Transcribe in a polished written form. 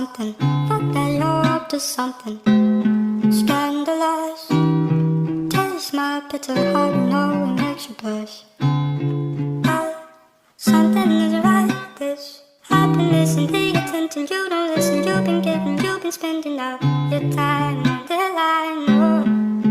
something. Fuck that you're up to something scandalous. Tell you smile, it's so hard to know it makes you blush. Something is right. This I've been missing the attention. You don't listen. You've been spending out your time on the line. Oh.